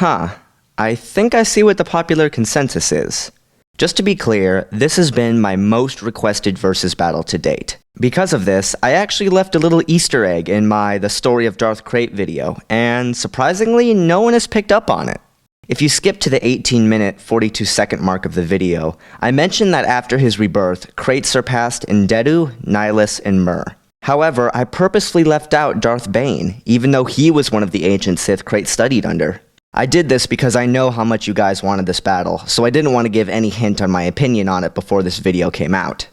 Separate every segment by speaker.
Speaker 1: I think I see what the popular consensus is. Just to be clear, this has been my most requested versus battle to date. Because of this, I actually left a little Easter egg in my The Story of Darth Krayt video, and surprisingly, no one has picked up on it. If you skip to the 18-minute, 42-second mark of the video, I mentioned that after his rebirth, Krayt surpassed Ndedu, Nihilus, and Mur. However, I purposefully left out Darth Bane, even though he was one of the ancient Sith Krayt studied under. I did this because I know how much you guys wanted this battle, so I didn't want to give any hint on my opinion on it before this video came out.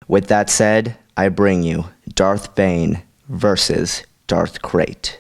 Speaker 1: With that said, I bring you Darth Bane versus Darth Krayt.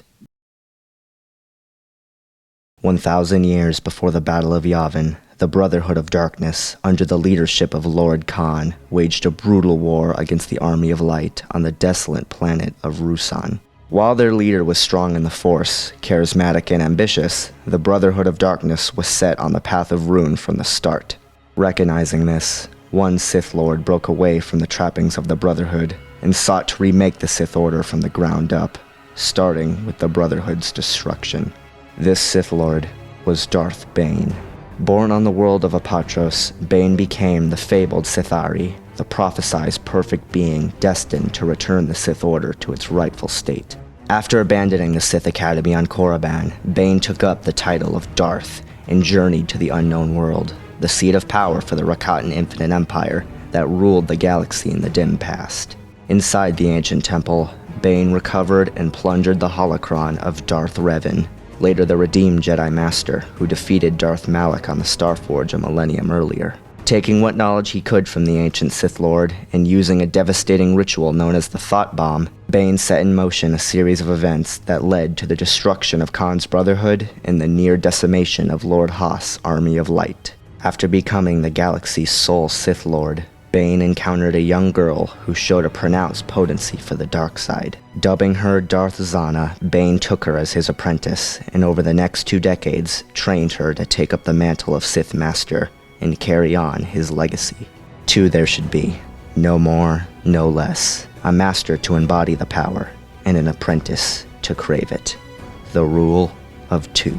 Speaker 1: 1,000 years before the Battle of Yavin, the Brotherhood of Darkness, under the leadership of Lord Khan, waged a brutal war against the Army of Light on the desolate planet of Ruusan. While their leader was strong in the Force, charismatic and ambitious, the Brotherhood of Darkness was set on the path of ruin from the start. Recognizing this, one Sith Lord broke away from the trappings of the Brotherhood and sought to remake the Sith Order from the ground up, starting with the Brotherhood's destruction. This Sith Lord was Darth Bane. Born on the world of Apatros, Bane became the fabled Sithari, the prophesized perfect being destined to return the Sith Order to its rightful state. After abandoning the Sith Academy on Korriban, Bane took up the title of Darth and journeyed to the unknown world, the seat of power for the Rakatan Infinite Empire that ruled the galaxy in the dim past. Inside the ancient temple, Bane recovered and plundered the holocron of Darth Revan, later the redeemed Jedi Master who defeated Darth Malak on the Starforge a millennium earlier. Taking what knowledge he could from the ancient Sith Lord and using a devastating ritual known as the Thought Bomb, Bane set in motion a series of events that led to the destruction of Khan's Brotherhood and the near decimation of Lord Haas' Army of Light. After becoming the galaxy's sole Sith Lord, Bane encountered a young girl who showed a pronounced potency for the dark side. Dubbing her Darth Zana, Bane took her as his apprentice, and over the next 2 decades, trained her to take up the mantle of Sith Master and carry on his legacy. 2 there should be, no more, no less. A master to embody the power, and an apprentice to crave it. The rule of 2.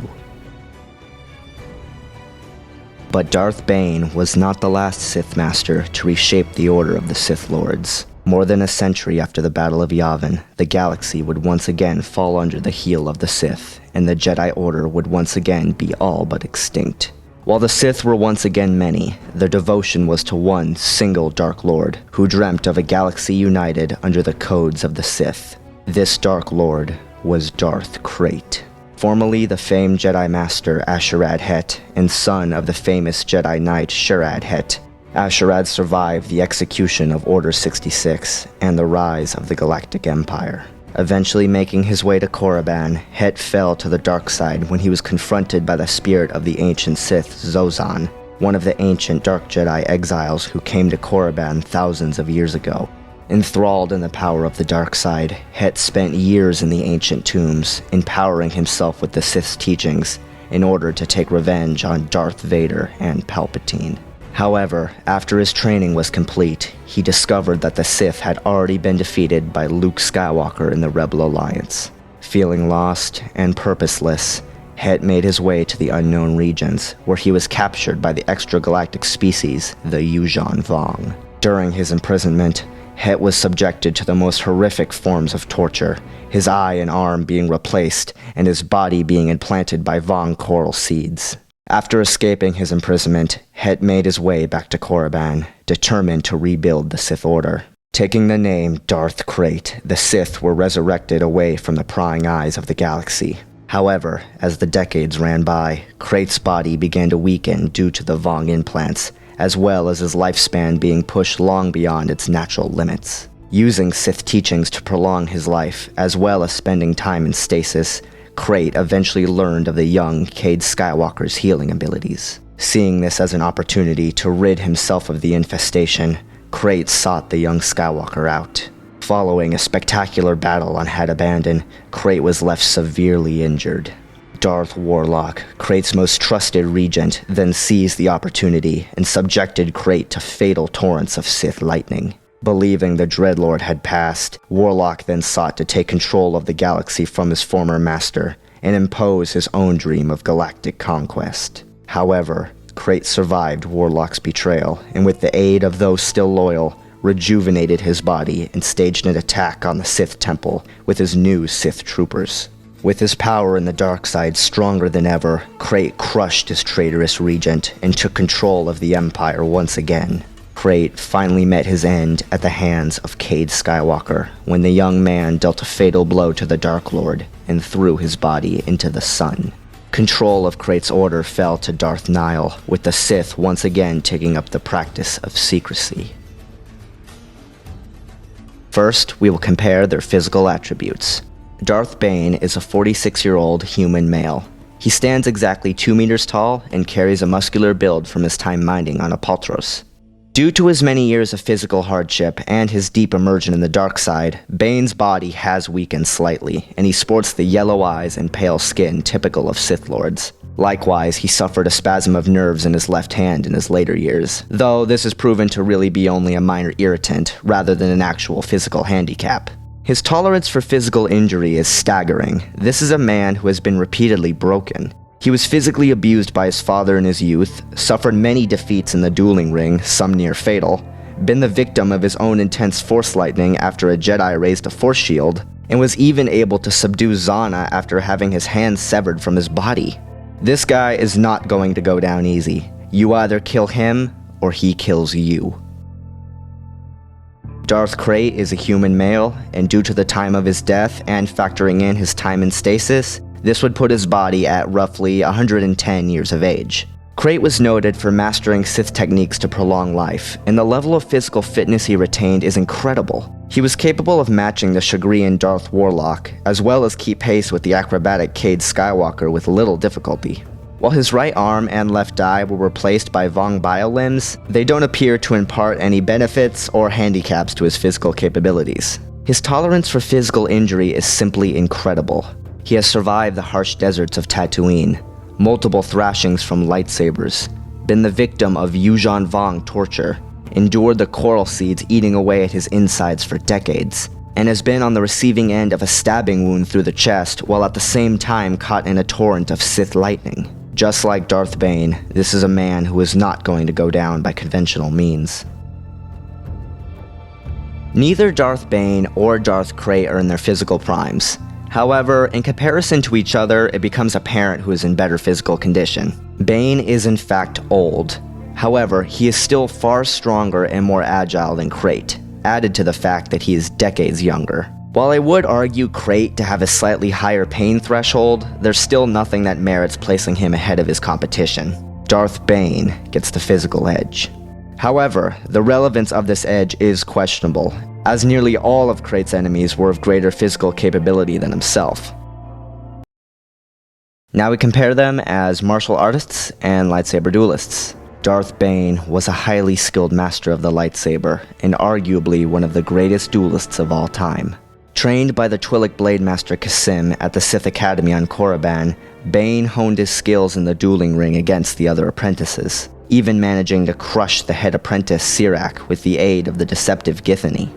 Speaker 1: But Darth Bane was not the last Sith Master to reshape the order of the Sith Lords. More than a century after the Battle of Yavin, the galaxy would once again fall under the heel of the Sith, and the Jedi Order would once again be all but extinct. While the Sith were once again many, their devotion was to one single Dark Lord, who dreamt of a galaxy united under the codes of the Sith. This Dark Lord was Darth Krayt. Formerly the famed Jedi Master Asherad Het, and son of the famous Jedi Knight Shurad Het, Asherad survived the execution of Order 66 and the rise of the Galactic Empire. Eventually making his way to Korriban, Het fell to the dark side when he was confronted by the spirit of the ancient Sith Zozan, one of the ancient Dark Jedi exiles who came to Korriban thousands of years ago. Enthralled in the power of the dark side, Het spent years in the ancient tombs, empowering himself with the Sith's teachings in order to take revenge on Darth Vader and Palpatine. However, after his training was complete, he discovered that the Sith had already been defeated by Luke Skywalker in the Rebel Alliance. Feeling lost and purposeless, Het made his way to the unknown regions, where he was captured by the extragalactic species, the Yuuzhan Vong. During his imprisonment, Het was subjected to the most horrific forms of torture, his eye and arm being replaced, and his body being implanted by Vong coral seeds. After escaping his imprisonment, Het made his way back to Korriban, determined to rebuild the Sith Order. Taking the name Darth Krayt, the Sith were resurrected away from the prying eyes of the galaxy. However, as the decades ran by, Krayt's body began to weaken due to the Vong implants, as well as his lifespan being pushed long beyond its natural limits. Using Sith teachings to prolong his life, as well as spending time in stasis, Krayt eventually learned of the young Cade Skywalker's healing abilities. Seeing this as an opportunity to rid himself of the infestation, Krayt sought the young Skywalker out. Following a spectacular battle on Had Abandon, Krayt was left severely injured. Darth Warlock, Krayt's most trusted regent, then seized the opportunity and subjected Krayt to fatal torrents of Sith lightning. Believing the Dreadlord had passed, Warlock then sought to take control of the galaxy from his former master, and impose his own dream of galactic conquest. However, Krayt survived Warlock's betrayal, and with the aid of those still loyal, rejuvenated his body and staged an attack on the Sith Temple with his new Sith troopers. With his power in the dark side stronger than ever, Krayt crushed his traitorous regent and took control of the Empire once again. Krayt finally met his end at the hands of Cade Skywalker when the young man dealt a fatal blow to the Dark Lord and threw his body into the sun. Control of Krayt's order fell to Darth Nihil, with the Sith once again taking up the practice of secrecy. First, we will compare their physical attributes. Darth Bane is a 46-year-old human male. He stands exactly 2 meters tall and carries a muscular build from his time mining on Apoltros. Due to his many years of physical hardship and his deep immersion in the dark side, Bane's body has weakened slightly, and he sports the yellow eyes and pale skin typical of Sith Lords. Likewise, he suffered a spasm of nerves in his left hand in his later years, though this is proven to really be only a minor irritant rather than an actual physical handicap. His tolerance for physical injury is staggering. This is a man who has been repeatedly broken. He was physically abused by his father in his youth, suffered many defeats in the dueling ring, some near fatal, been the victim of his own intense force lightning after a Jedi raised a force shield, and was even able to subdue Zana after having his hands severed from his body. This guy is not going to go down easy. You either kill him, or he kills you. Darth Krayt is a human male, and due to the time of his death and factoring in his time in stasis, this would put his body at roughly 110 years of age. Krayt was noted for mastering Sith techniques to prolong life, and the level of physical fitness he retained is incredible. He was capable of matching the Chagrian Darth Warlock, as well as keep pace with the acrobatic Cade Skywalker with little difficulty. While his right arm and left eye were replaced by Vong Bio limbs, they don't appear to impart any benefits or handicaps to his physical capabilities. His tolerance for physical injury is simply incredible. He has survived the harsh deserts of Tatooine, multiple thrashings from lightsabers, been the victim of Yuuzhan Vong torture, endured the coral seeds eating away at his insides for decades, and has been on the receiving end of a stabbing wound through the chest while at the same time caught in a torrent of Sith lightning. Just like Darth Bane, this is a man who is not going to go down by conventional means. Neither Darth Bane or Darth Krayt are in their physical primes. However, in comparison to each other, it becomes apparent who is in better physical condition. Bane is in fact old. However, he is still far stronger and more agile than Krayt, added to the fact that he is decades younger. While I would argue Krayt to have a slightly higher pain threshold, there's still nothing that merits placing him ahead of his competition. Darth Bane gets the physical edge. However, the relevance of this edge is questionable, as nearly all of Krayt's enemies were of greater physical capability than himself. Now we compare them as martial artists and lightsaber duelists. Darth Bane was a highly skilled master of the lightsaber, and arguably one of the greatest duelists of all time. Trained by the Twi'lek Blade Master Kasim at the Sith Academy on Korriban, Bane honed his skills in the dueling ring against the other apprentices, even managing to crush the head apprentice Sirak with the aid of the deceptive Githany.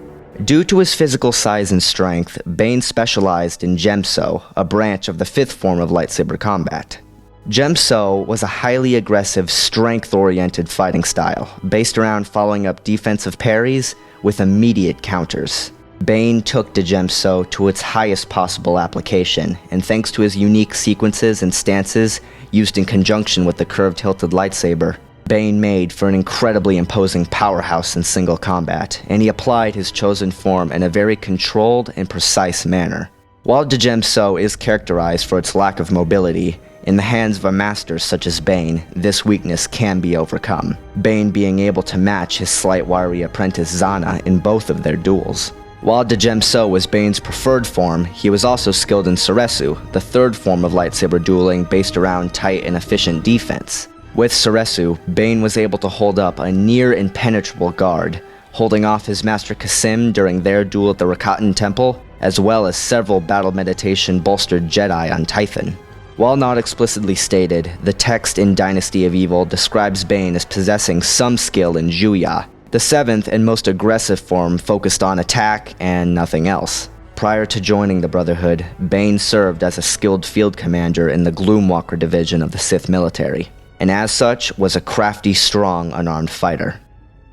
Speaker 1: Due to his physical size and strength, Bane specialized in Gemso, a branch of the fifth form of lightsaber combat. Gemso was a highly aggressive, strength-oriented fighting style, based around following up defensive parries with immediate counters. Bane took the Gemso to its highest possible application, and thanks to his unique sequences and stances used in conjunction with the curved hilted lightsaber, Bane made for an incredibly imposing powerhouse in single combat, and he applied his chosen form in a very controlled and precise manner. While the Gemso is characterized for its lack of mobility, in the hands of a master such as Bane, this weakness can be overcome, Bane being able to match his slight wiry apprentice Zana in both of their duels. While the Gemso was Bane's preferred form, he was also skilled in Soresu, the third form of lightsaber dueling based around tight and efficient defense. With Soresu, Bane was able to hold up a near impenetrable guard, holding off his master Kasim during their duel at the Rakatan Temple, as well as several battle meditation bolstered Jedi on Tython. While not explicitly stated, the text in Dynasty of Evil describes Bane as possessing some skill in Juya, the seventh and most aggressive form focused on attack and nothing else. Prior to joining the Brotherhood, Bane served as a skilled field commander in the Gloomwalker division of the Sith military, and as such was a crafty, strong, unarmed fighter.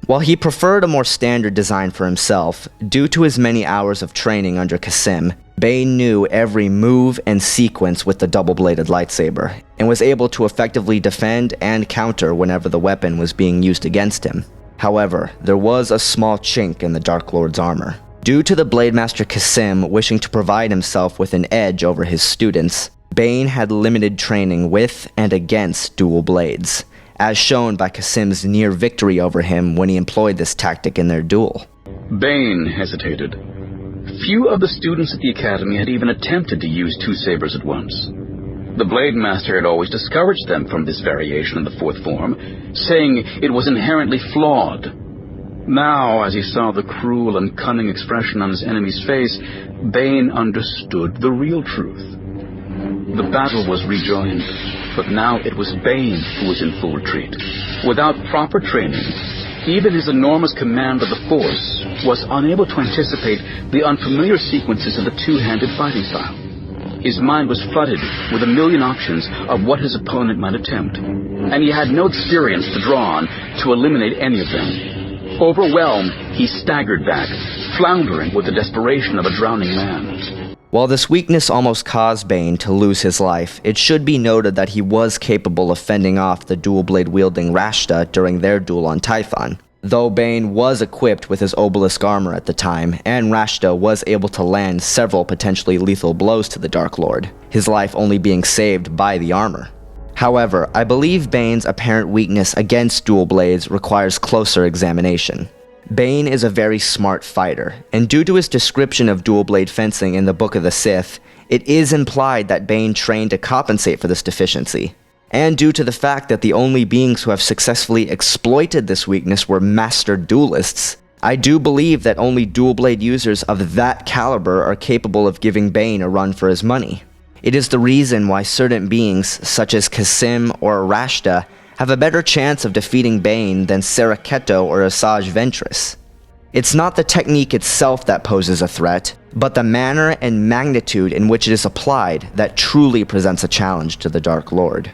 Speaker 1: While he preferred a more standard design for himself, due to his many hours of training under Kassim, Bane knew every move and sequence with the double-bladed lightsaber, and was able to effectively defend and counter whenever the weapon was being used against him. However, there was a small chink in the Dark Lord's armor. Due to the Blademaster Kassim wishing to provide himself with an edge over his students, Bane had limited training with and against dual blades, as shown by Kassim's near victory over him when he employed this tactic in their duel.
Speaker 2: Bane hesitated. Few of the students at the Academy had even attempted to use two sabers at once. The Blade Master had always discouraged them from this variation of the fourth form, saying it was inherently flawed. Now, as he saw the cruel and cunning expression on his enemy's face, Bane understood the real truth. The battle was rejoined, but now it was Bane who was in full retreat. Without proper training, even his enormous command of the Force was unable to anticipate the unfamiliar sequences of the two-handed fighting style. His mind was flooded with a million options of what his opponent might attempt, and he had no experience to draw on to eliminate any of them. Overwhelmed, he staggered back, floundering with the desperation of a drowning man.
Speaker 1: While this weakness almost caused Bane to lose his life, it should be noted that he was capable of fending off the dual-blade-wielding Rashta during their duel on Tython. Though Bane was equipped with his obelisk armor at the time, and Rashta was able to land several potentially lethal blows to the Dark Lord, his life only being saved by the armor. However, I believe Bane's apparent weakness against dual blades requires closer examination. Bane is a very smart fighter, and due to his description of dual blade fencing in the Book of the Sith, it is implied that Bane trained to compensate for this deficiency. And due to the fact that the only beings who have successfully exploited this weakness were master duelists, I do believe that only dual blade users of that caliber are capable of giving Bane a run for his money. It is the reason why certain beings, such as Kassim or Rashta, have a better chance of defeating Bane than Saraketo or Asajj Ventress. It's not the technique itself that poses a threat, but the manner and magnitude in which it is applied that truly presents a challenge to the Dark Lord.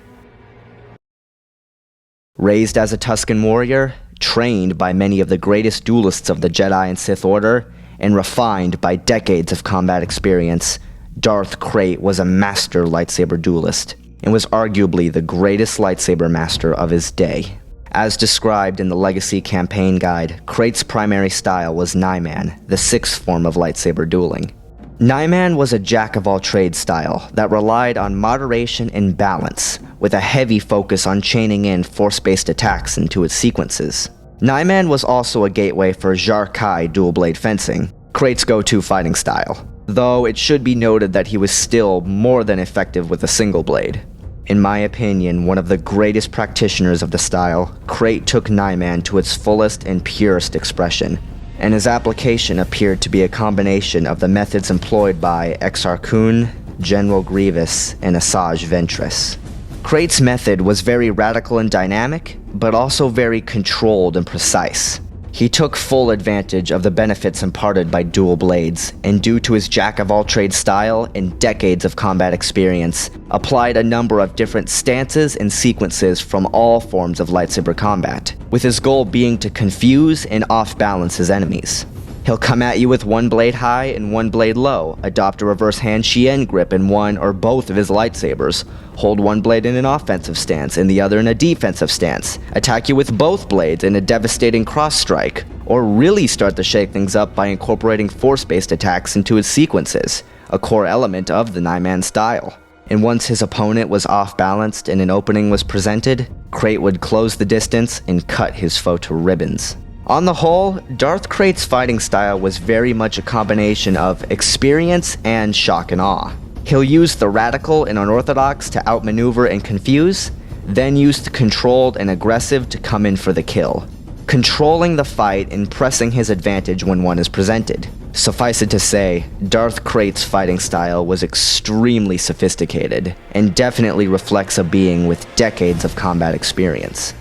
Speaker 1: Raised as a Tusken warrior, trained by many of the greatest duelists of the Jedi and Sith Order, and refined by decades of combat experience, Darth Krayt was a master lightsaber duelist, and was arguably the greatest lightsaber master of his day. As described in the Legacy Campaign Guide, Krayt's primary style was Nyman, the sixth form of lightsaber dueling. Nyman was a jack-of-all-trades style that relied on moderation and balance, with a heavy focus on chaining in force-based attacks into its sequences. Nyman was also a gateway for Jar-Kai dual-blade fencing, Krayt's go-to fighting style, though it should be noted that he was still more than effective with a single blade. In my opinion, one of the greatest practitioners of the style, Krayt took Nyman to its fullest and purest expression, and his application appeared to be a combination of the methods employed by Exar Kun, General Grievous, and Asajj Ventress. Krayt's method was very radical and dynamic, but also very controlled and precise. He took full advantage of the benefits imparted by dual blades, and due to his jack-of-all-trades style and decades of combat experience, applied a number of different stances and sequences from all forms of lightsaber combat, with his goal being to confuse and off-balance his enemies. He'll come at you with one blade high and one blade low, adopt a reverse hand Shien grip in one or both of his lightsabers, hold one blade in an offensive stance and the other in a defensive stance, attack you with both blades in a devastating cross strike, or really start to shake things up by incorporating force-based attacks into his sequences, a core element of the Nyman style. And once his opponent was off-balanced and an opening was presented, Krayt would close the distance and cut his foe to ribbons. On the whole, Darth Krayt's fighting style was very much a combination of experience and shock and awe. He'll use the radical and unorthodox to outmaneuver and confuse, then use the controlled and aggressive to come in for the kill, controlling the fight and pressing his advantage when one is presented. Suffice it to say, Darth Krayt's fighting style was extremely sophisticated, and definitely reflects a being with decades of combat experience.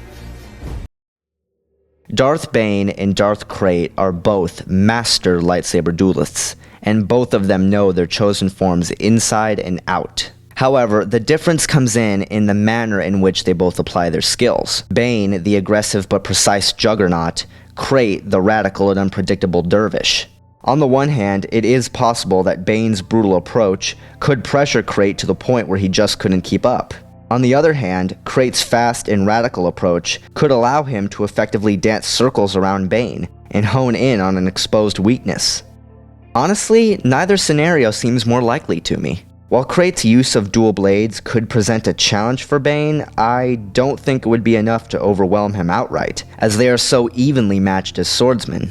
Speaker 1: Darth Bane and Darth Krayt are both master lightsaber duelists, and both of them know their chosen forms inside and out. However, the difference comes in the manner in which they both apply their skills. Bane, the aggressive but precise juggernaut, Krayt, the radical and unpredictable dervish. On the one hand, it is possible that Bane's brutal approach could pressure Krayt to the point where he just couldn't keep up. On the other hand, Krayt's fast and radical approach could allow him to effectively dance circles around Bane and hone in on an exposed weakness. Honestly, neither scenario seems more likely to me. While Krayt's use of dual blades could present a challenge for Bane, I don't think it would be enough to overwhelm him outright, as they are so evenly matched as swordsmen.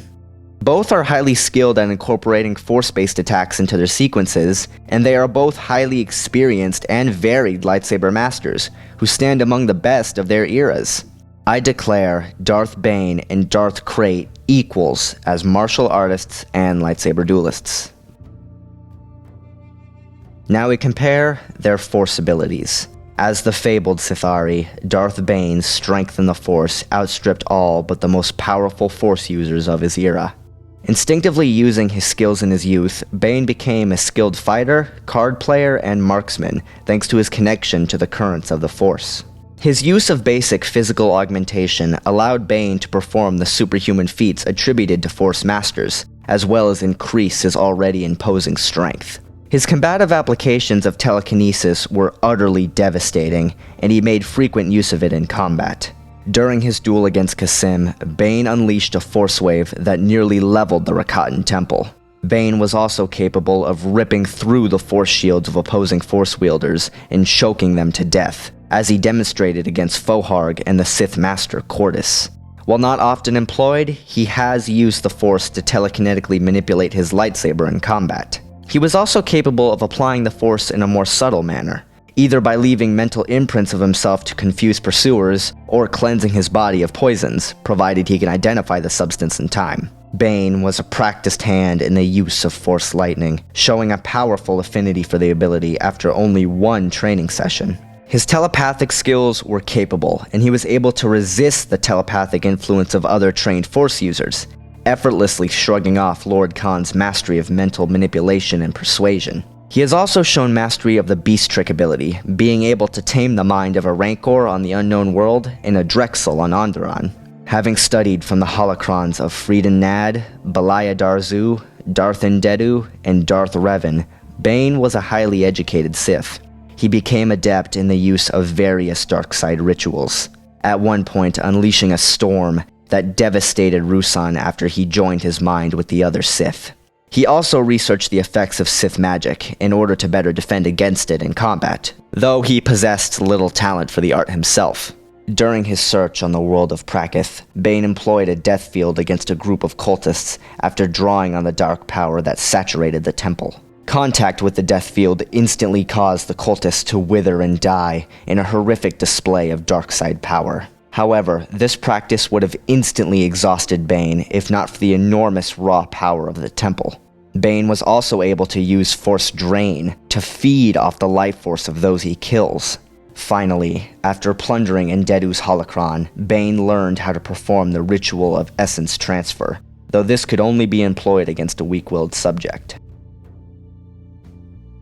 Speaker 1: Both are highly skilled at incorporating force-based attacks into their sequences, and they are both highly experienced and varied lightsaber masters, who stand among the best of their eras. I declare Darth Bane and Darth Krayt equals as martial artists and lightsaber duelists. Now we compare their force abilities. As the fabled Sithari, Darth Bane's strength in the Force outstripped all but the most powerful Force users of his era. Instinctively using his skills in his youth, Bane became a skilled fighter, card player, and marksman thanks to his connection to the currents of the Force. His use of basic physical augmentation allowed Bane to perform the superhuman feats attributed to Force Masters, as well as increase his already imposing strength. His combative applications of telekinesis were utterly devastating, and he made frequent use of it in combat. During his duel against Kasim, Bane unleashed a force wave that nearly leveled the Rakatan Temple. Bane was also capable of ripping through the force shields of opposing force wielders and choking them to death, as he demonstrated against Foharg and the Sith Master Cordis. While not often employed, he has used the Force to telekinetically manipulate his lightsaber in combat. He was also capable of applying the Force in a more subtle manner, either by leaving mental imprints of himself to confuse pursuers, or cleansing his body of poisons, provided he can identify the substance in time. Bane was a practiced hand in the use of Force Lightning, showing a powerful affinity for the ability after only one training session. His telepathic skills were capable, and he was able to resist the telepathic influence of other trained Force users, effortlessly shrugging off Lord Khan's mastery of mental manipulation and persuasion. He has also shown mastery of the Beast Trick ability, being able to tame the mind of a Rancor on the Unknown World and a Drexel on Onderon. Having studied from the holocrons of Freeden Nad, Balaya Darzu, Darth Endedu, and Darth Revan, Bane was a highly educated Sith. He became adept in the use of various dark side rituals, at one point unleashing a storm that devastated Ruusan after he joined his mind with the other Sith. He also researched the effects of Sith magic in order to better defend against it in combat, though he possessed little talent for the art himself. During his search on the world of Prakith, Bane employed a death field against a group of cultists after drawing on the dark power that saturated the temple. Contact with the death field instantly caused the cultists to wither and die in a horrific display of dark side power. However, this practice would have instantly exhausted Bane if not for the enormous raw power of the temple. Bane was also able to use Force Drain to feed off the life force of those he kills. Finally, after plundering Endedu's holocron, Bane learned how to perform the ritual of essence transfer, though this could only be employed against a weak-willed subject.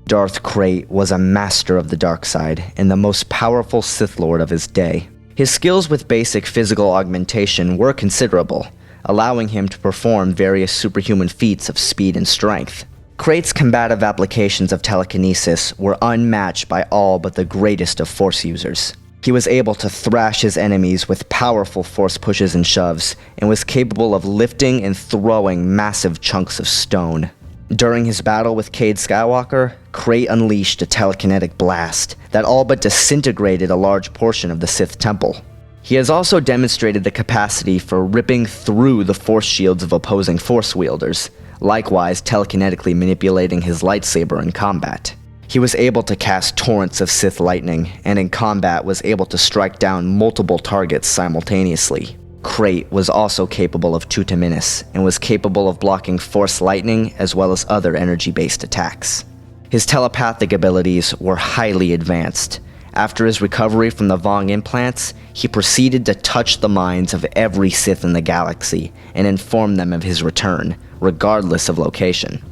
Speaker 1: Darth Krayt was a master of the dark side and the most powerful Sith Lord of his day. His skills with basic physical augmentation were considerable, allowing him to perform various superhuman feats of speed and strength. Krayt's combative applications of telekinesis were unmatched by all but the greatest of Force users. He was able to thrash his enemies with powerful Force pushes and shoves, and was capable of lifting and throwing massive chunks of stone. During his battle with Cade Skywalker, Krayt unleashed a telekinetic blast that all but disintegrated a large portion of the Sith Temple. He has also demonstrated the capacity for ripping through the force shields of opposing Force wielders, likewise telekinetically manipulating his lightsaber in combat. He was able to cast torrents of Sith lightning, and in combat was able to strike down multiple targets simultaneously. Krayt was also capable of Tutaminis, and was capable of blocking Force lightning as well as other energy-based attacks. His telepathic abilities were highly advanced, After his recovery from the Vong implants, he proceeded to touch the minds of every Sith in the galaxy and inform them of his return, regardless of location.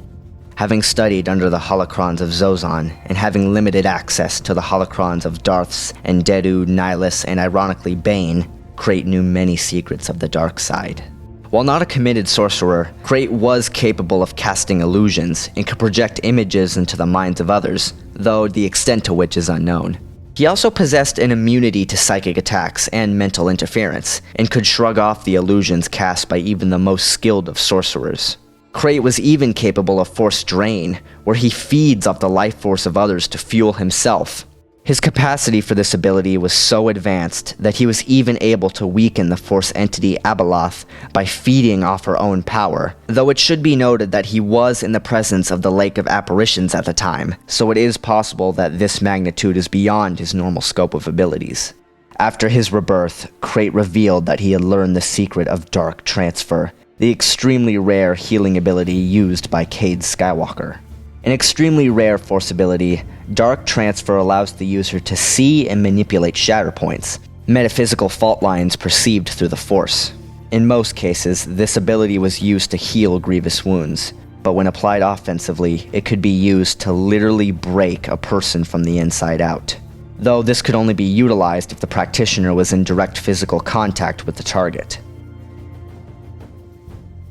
Speaker 1: Having studied under the holocrons of Zozan, and having limited access to the holocrons of Darths and Dedu, Nihilus, and ironically Bane, Krayt knew many secrets of the dark side. While not a committed sorcerer, Krayt was capable of casting illusions and could project images into the minds of others, though the extent to which is unknown. He also possessed an immunity to psychic attacks and mental interference, and could shrug off the illusions cast by even the most skilled of sorcerers. Krayt was even capable of force drain, where he feeds off the life force of others to fuel himself. His capacity for this ability was so advanced that he was even able to weaken the Force entity Abeloth by feeding off her own power, though it should be noted that he was in the presence of the Lake of Apparitions at the time, so it is possible that this magnitude is beyond his normal scope of abilities. After his rebirth, Krayt revealed that he had learned the secret of Dark Transfer, the extremely rare healing ability used by Cade Skywalker. An extremely rare Force ability, Dark Transfer allows the user to see and manipulate shatter points, metaphysical fault lines perceived through the Force. In most cases, this ability was used to heal grievous wounds, but when applied offensively, it could be used to literally break a person from the inside out. Though this could only be utilized if the practitioner was in direct physical contact with the target.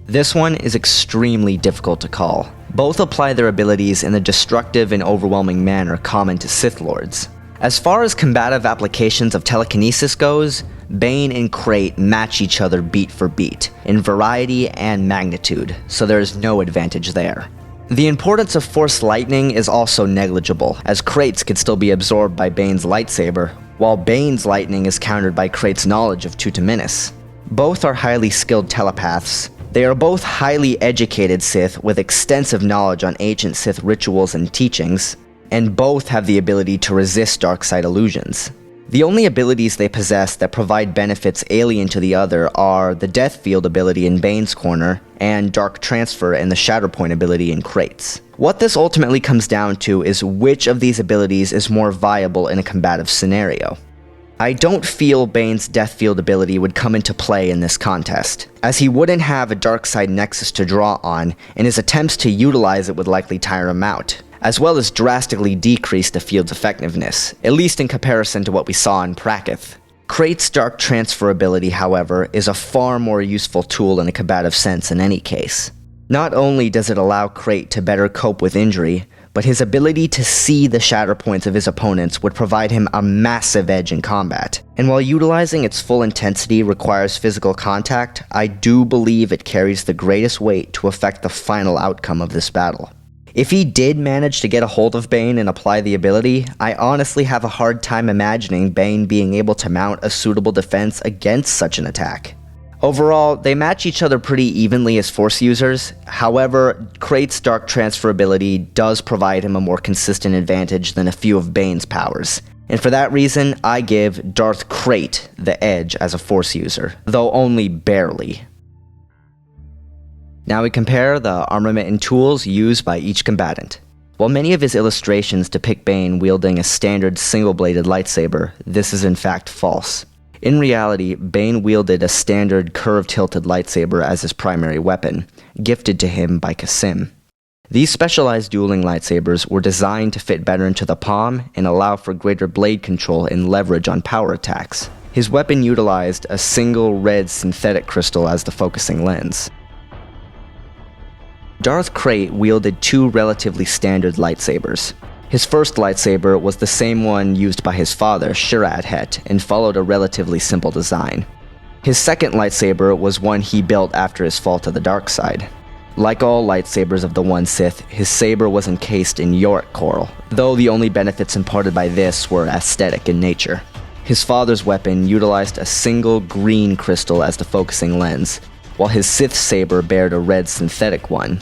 Speaker 1: This one is extremely difficult to call. Both apply their abilities in a destructive and overwhelming manner common to Sith Lords. As far as combative applications of telekinesis goes, Bane and Krayt match each other beat for beat, in variety and magnitude, so there is no advantage there. The importance of Force Lightning is also negligible, as Krayt's could still be absorbed by Bane's lightsaber, while Bane's lightning is countered by Krayt's knowledge of Tutaminis. Both are highly skilled telepaths. They are both highly educated Sith with extensive knowledge on ancient Sith rituals and teachings, and both have the ability to resist dark side illusions. The only abilities they possess that provide benefits alien to the other are the Death Field ability in Bane's corner, and Dark Transfer and the Shatterpoint ability in Krayt's. What this ultimately comes down to is which of these abilities is more viable in a combative scenario. I don't feel Bane's Death Field ability would come into play in this contest, as he wouldn't have a dark side nexus to draw on, and his attempts to utilize it would likely tire him out, as well as drastically decrease the field's effectiveness, at least in comparison to what we saw in Prakith. Krayt's Dark Transfer ability, however, is a far more useful tool in a combative sense in any case. Not only does it allow Krayt to better cope with injury, but his ability to see the shatter points of his opponents would provide him a massive edge in combat. And while utilizing its full intensity requires physical contact, I do believe it carries the greatest weight to affect the final outcome of this battle. If he did manage to get a hold of Bane and apply the ability, I honestly have a hard time imagining Bane being able to mount a suitable defense against such an attack. Overall, they match each other pretty evenly as Force users. However, Krayt's Dark Transfer ability does provide him a more consistent advantage than a few of Bane's powers. And for that reason, I give Darth Krayt the edge as a Force user, though only barely. Now we compare the armament and tools used by each combatant. While many of his illustrations depict Bane wielding a standard single-bladed lightsaber, this is in fact false. In reality, Bane wielded a standard curved-hilted lightsaber as his primary weapon, gifted to him by Kasim. These specialized dueling lightsabers were designed to fit better into the palm and allow for greater blade control and leverage on power attacks. His weapon utilized a single red synthetic crystal as the focusing lens. Darth Krayt wielded two relatively standard lightsabers. His first lightsaber was the same one used by his father, Shirad-Het, and followed a relatively simple design. His second lightsaber was one he built after his fall to the dark side. Like all lightsabers of the One Sith, his saber was encased in Yorick coral, though the only benefits imparted by this were aesthetic in nature. His father's weapon utilized a single green crystal as the focusing lens, while his Sith saber bared a red synthetic one.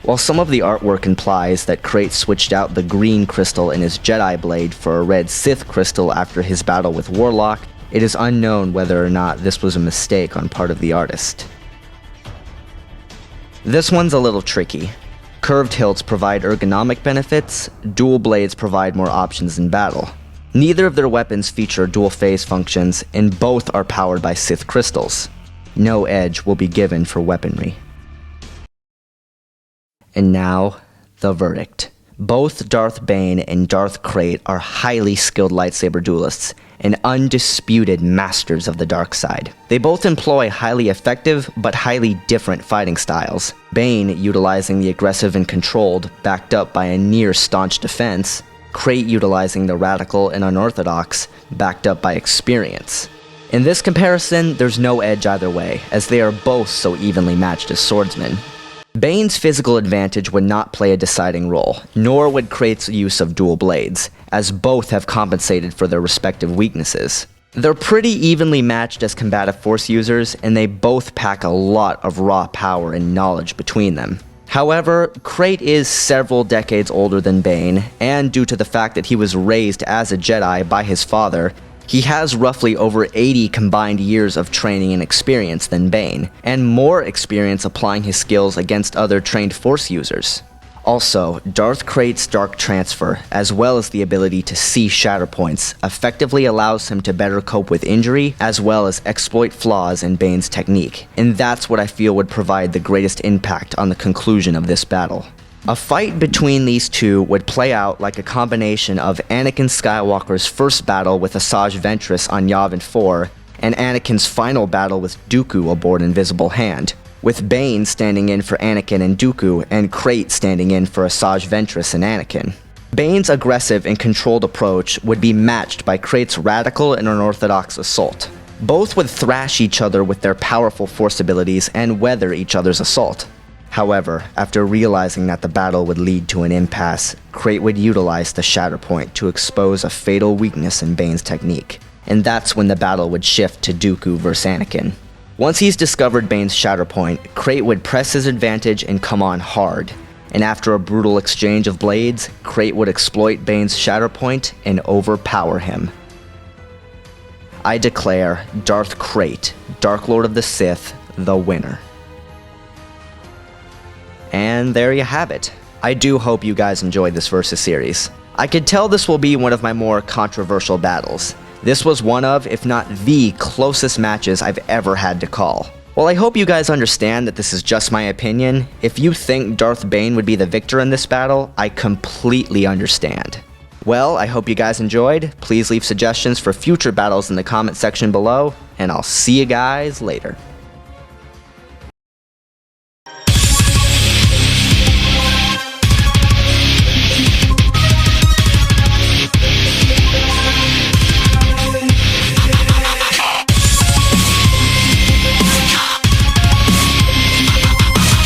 Speaker 1: While some of the artwork implies that Krayt switched out the green crystal in his Jedi blade for a red Sith crystal after his battle with Warlock, it is unknown whether or not this was a mistake on part of the artist. This one's a little tricky. Curved hilts provide ergonomic benefits, dual blades provide more options in battle. Neither of their weapons feature dual phase functions, and both are powered by Sith crystals. No edge will be given for weaponry. And now, the verdict. Both Darth Bane and Darth Krayt are highly skilled lightsaber duelists, and undisputed masters of the dark side. They both employ highly effective, but highly different fighting styles. Bane utilizing the aggressive and controlled, backed up by a near staunch defense. Krayt utilizing the radical and unorthodox, backed up by experience. In this comparison, there's no edge either way, as they are both so evenly matched as swordsmen. Bane's physical advantage would not play a deciding role, nor would Krayt's use of dual blades, as both have compensated for their respective weaknesses. They're pretty evenly matched as combative force users, and they both pack a lot of raw power and knowledge between them. However, Krayt is several decades older than Bane, and due to the fact that he was raised as a Jedi by his father, he has roughly over 80 combined years of training and experience than Bane, and more experience applying his skills against other trained Force users. Also, Darth Krayt's Dark Transfer, as well as the ability to see shatter points, effectively allows him to better cope with injury, as well as exploit flaws in Bane's technique, and that's what I feel would provide the greatest impact on the conclusion of this battle. A fight between these two would play out like a combination of Anakin Skywalker's first battle with Asajj Ventress on Yavin 4 and Anakin's final battle with Dooku aboard Invisible Hand, with Bane standing in for Anakin and Dooku and Krayt standing in for Asajj Ventress and Anakin. Bane's aggressive and controlled approach would be matched by Krayt's radical and unorthodox assault. Both would thrash each other with their powerful force abilities and weather each other's assault. However, after realizing that the battle would lead to an impasse, Krayt would utilize the Shatter Point to expose a fatal weakness in Bane's technique, and that's when the battle would shift to Dooku vs Anakin. Once he's discovered Bane's Shatter Point, Krayt would press his advantage and come on hard, and after a brutal exchange of blades, Krayt would exploit Bane's Shatter Point and overpower him. I declare Darth Krayt, Dark Lord of the Sith, the winner. And there you have it. I do hope you guys enjoyed this Versus series. I could tell this will be one of my more controversial battles. This was one of, if not the closest matches I've ever had to call. Well, I hope you guys understand that this is just my opinion. If you think Darth Bane would be the victor in this battle, I completely understand. Well, I hope you guys enjoyed. Please leave suggestions for future battles in the comment section below, and I'll see you guys later.